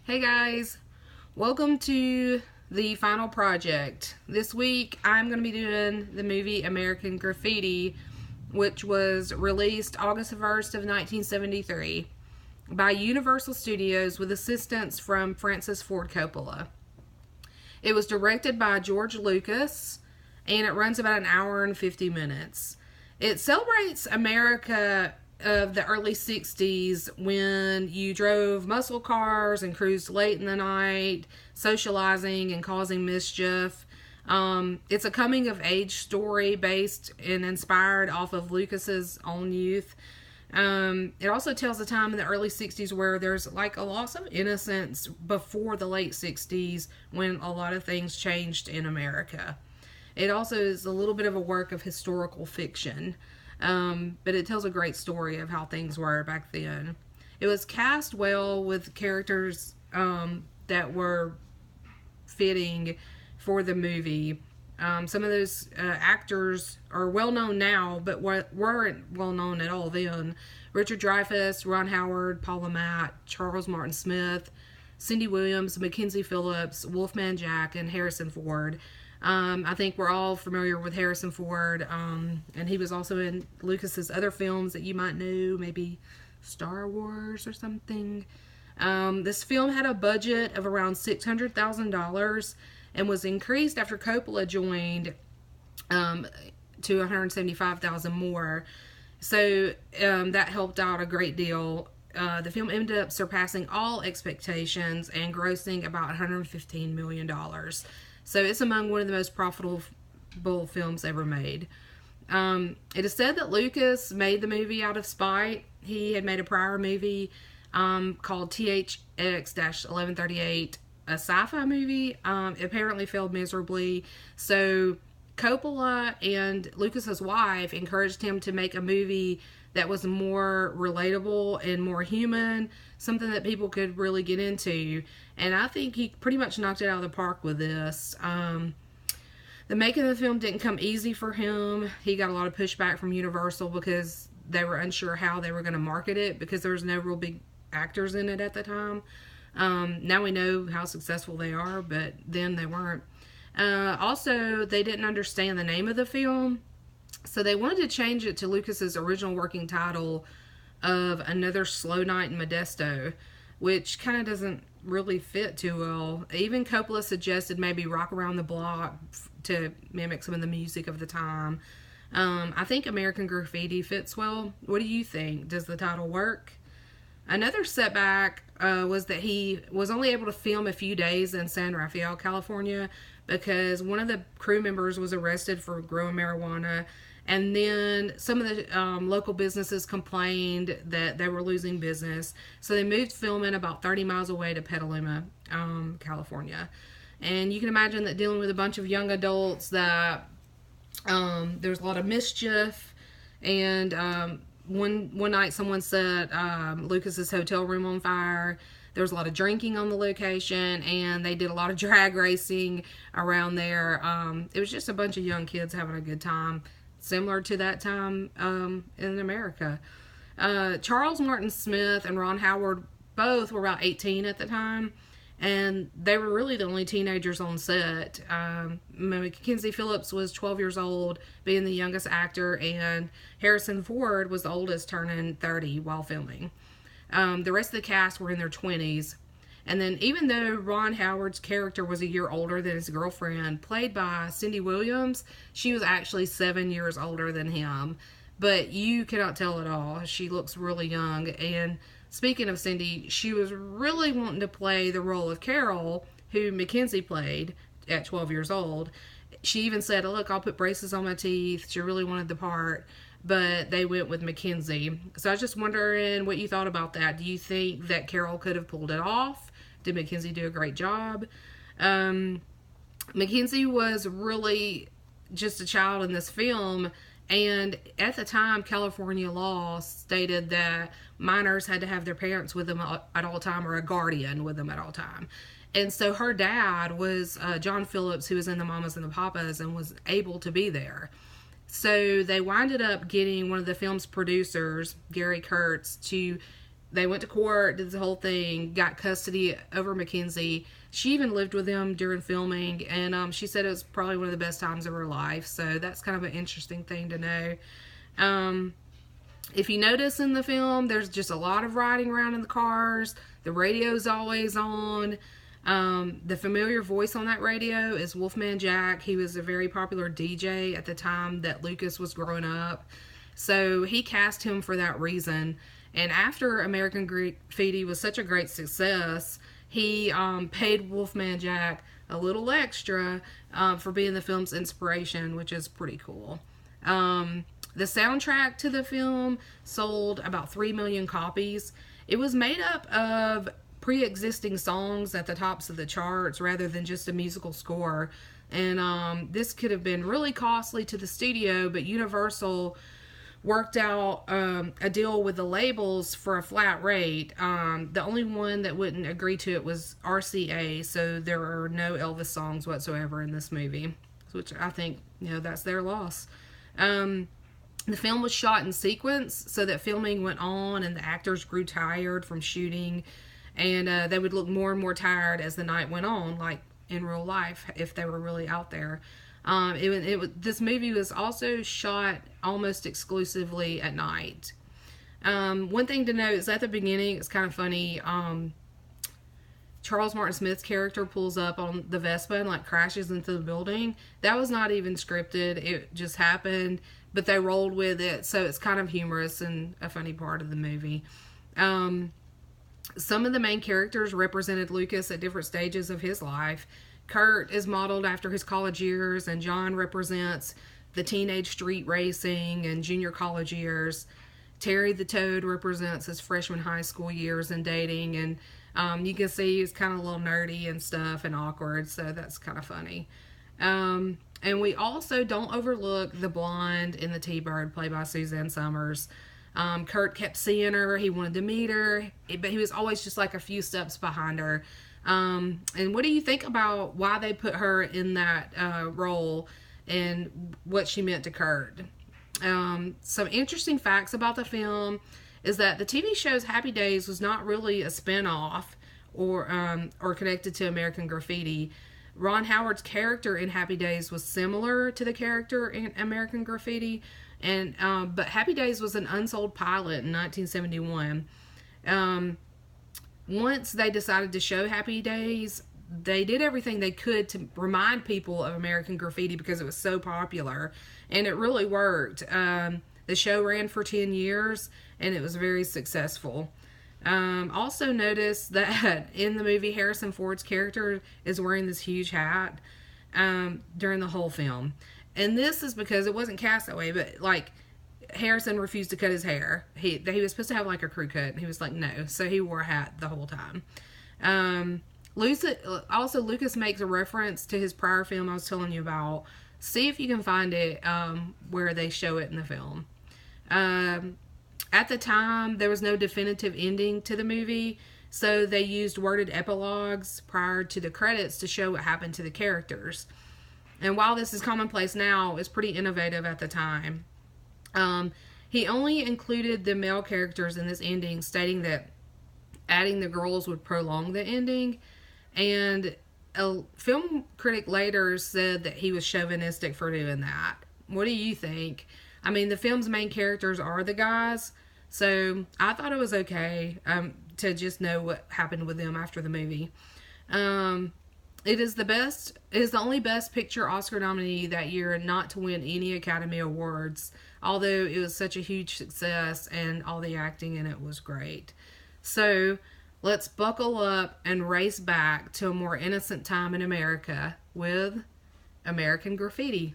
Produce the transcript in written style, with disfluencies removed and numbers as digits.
Hey guys, welcome to the final project. This week I'm going to be doing the movie American Graffiti, which was released August 1st of 1973 by Universal Studios with assistance from Francis Ford Coppola. It was directed by George Lucas and it runs about an hour and 50 minutes. It celebrates America of the early 60s when you drove muscle cars and cruised late in the night, socializing and causing mischief. It's a coming of age story based and inspired off of Lucas's own youth. It also tells a time in the early 60s where there's like a loss of innocence before the late 60s when a lot of things changed in America. It also is a little bit of a work of historical fiction. But it tells a great story of how things were back then. It was cast well with characters that were fitting for the movie. Some of those actors are well known now, but weren't well known at all then. Richard Dreyfuss, Ron Howard, Paula Matt, Charles Martin Smith, Cindy Williams, Mackenzie Phillips, Wolfman Jack, and Harrison Ford. I think we're all familiar with Harrison Ford, and he was also in Lucas's other films that you might know, maybe Star Wars or something. This film had a budget of around $600,000 and was increased after Coppola joined to $175,000 more. So that helped out a great deal. The film ended up surpassing all expectations and grossing about $115 million. So it's among one of the most profitable films ever made. It is said that Lucas made the movie out of spite. He had made a prior movie called THX-1138, a sci-fi movie. It apparently failed miserably. So Coppola and Lucas's wife encouraged him to make a movie that was more relatable and more human, something that people could really get into. And I think he pretty much knocked it out of the park with this. The making of the film didn't come easy for him. He got a lot of pushback from Universal because they were unsure how they were going to market it because there was no real big actors in it at the time. Now we know how successful they are, but then they weren't. Also, they didn't understand the name of the film. So they wanted to change it to Lucas's original working title of Another Slow Night in Modesto, which kind of doesn't really fit too well. Even Coppola suggested maybe Rock Around the Block to mimic some of the music of the time. I think American Graffiti fits well. What do you think? Does the title work? Another setback was that he was only able to film a few days in San Rafael, California, because one of the crew members was arrested for growing marijuana. And then some of the local businesses complained that they were losing business. So they moved filming about 30 miles away to Petaluma, California. And you can imagine that dealing with a bunch of young adults that there's a lot of mischief. And one night someone set Lucas's hotel room on fire. There was a lot of drinking on the location, and they did a lot of drag racing around there. It was just a bunch of young kids having a good time, similar to that time in America. Charles Martin Smith and Ron Howard both were about 18 at the time, and they were really the only teenagers on set. Mackenzie Phillips was 12 years old, being the youngest actor, and Harrison Ford was the oldest, turning 30 while filming. The rest of the cast were in their 20s. And then even though Ron Howard's character was a year older than his girlfriend, played by Cindy Williams, she was actually 7 years older than him. But you cannot tell at all. She looks really young. And speaking of Cindy, she was really wanting to play the role of Carol, who Mackenzie played at 12 years old. She even said, look, I'll put braces on my teeth. She really wanted the part. But they went with Mackenzie. So I was just wondering what you thought about that. Do you think that Carol could have pulled it off? Did Mackenzie do a great job? Mackenzie was really just a child in this film, and at the time, California law stated that minors had to have their parents with them at all time, or a guardian with them at all time. And so her dad was John Phillips, who was in the Mamas and the Papas, and was able to be there. So they winded up getting one of the film's producers, Gary Kurtz, to they went to court, did the whole thing, got custody over Mackenzie. She even lived with him during filming, and she said it was probably one of the best times of her life. So that's kind of an interesting thing to know. If you notice in the film, there's just a lot of riding around in the cars. The radio's always on. The familiar voice on that radio is Wolfman Jack. He was a very popular DJ at the time that Lucas was growing up. So he cast him for that reason. And after American Graffiti was such a great success, he paid Wolfman Jack a little extra for being the film's inspiration, which is pretty cool. The soundtrack to the film sold about 3 million copies. It was made up of pre-existing songs at the tops of the charts rather than just a musical score. And this could have been really costly to the studio, but Universal worked out a deal with the labels for a flat rate. The only one that wouldn't agree to it was RCA, so there are no Elvis songs whatsoever in this movie, which I think, that's their loss. The film was shot in sequence so that filming went on and the actors grew tired from shooting, and they would look more and more tired as the night went on, like in real life if they were really out there. This movie was also shot almost exclusively at night. One thing to note is at the beginning, it's kind of funny, Charles Martin Smith's character pulls up on the Vespa and like crashes into the building. That was not even scripted. It just happened, but they rolled with it, so it's kind of humorous and a funny part of the movie. Some of the main characters represented Lucas at different stages of his life. Kurt is modeled after his college years, and John represents the teenage street racing and junior college years. Terry the Toad represents his freshman high school years and dating, and you can see he's kind of a little nerdy and stuff and awkward, so that's kind of funny. And we also don't overlook the blonde in the T-Bird, played by Suzanne Summers. Kurt kept seeing her. He wanted to meet her, but he was always just like a few steps behind her. And what do you think about why they put her in that role and what she meant to Kurt? Some interesting facts about the film is that the TV show's Happy Days was not really a spin-off or connected to American Graffiti. Ron Howard's character in Happy Days was similar to the character in American Graffiti, and but Happy Days was an unsold pilot in 1971. Once they decided to show Happy Days, they did everything they could to remind people of American Graffiti because it was so popular, and it really worked. The show ran for 10 years, and it was very successful. Also notice that in the movie, Harrison Ford's character is wearing this huge hat during the whole film. And this is because it wasn't cast that way, but like Harrison refused to cut his hair. He was supposed to have like a crew cut, and he was like, no. So he wore a hat the whole time. Lucas makes a reference to his prior film I was telling you about. See if you can find it where they show it in the film. At the time, there was no definitive ending to the movie, so they used worded epilogues prior to the credits to show what happened to the characters. And while this is commonplace now, it's pretty innovative at the time. He only included the male characters in this ending, stating that adding the girls would prolong the ending. And a film critic later said that he was chauvinistic for doing that. What do you think? I mean, the film's main characters are the guys, so I thought it was okay to just know what happened with them after the movie. It is the only Best Picture Oscar nominee that year not to win any Academy Awards, although it was such a huge success and all the acting in it was great. So let's buckle up and race back to a more innocent time in America with American Graffiti.